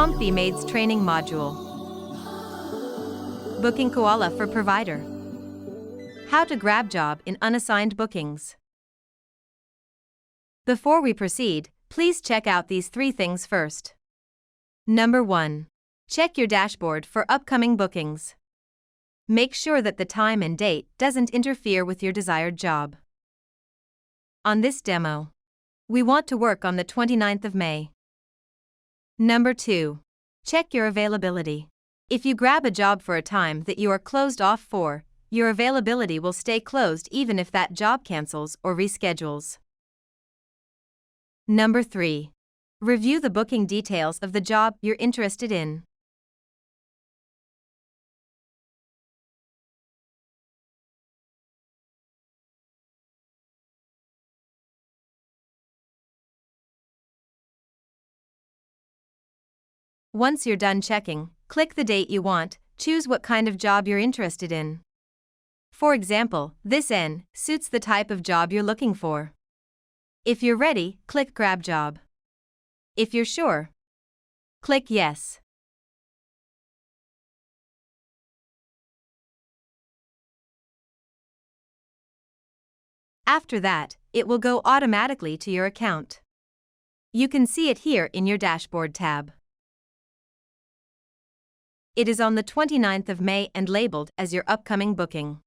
Maids Training Module. Booking Koala for Provider. How to grab job in unassigned bookings. Before we proceed, please check out these 3 things first. Number 1. Check your dashboard for upcoming bookings. Make sure that the time and date doesn't interfere with your desired job. On this demo, we want to work on the 29th of May. Number 2. Check your availability. If you grab a job for a time that you are closed off for, your availability will stay closed even if that job cancels or reschedules. Number 3. Review the booking details of the job you're interested in. Once you're done checking, click the date you want, choose what kind of job you're interested in. For example, this N suits the type of job you're looking for. If you're ready, click Grab Job. If you're sure, click Yes. After that, it will go automatically to your account. You can see it here in your Dashboard tab. It is on the 29th of May and labeled as your upcoming booking.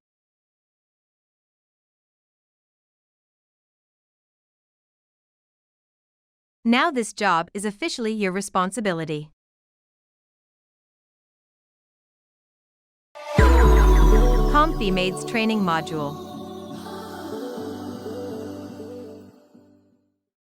Now this job is officially your responsibility. Maids Training Module.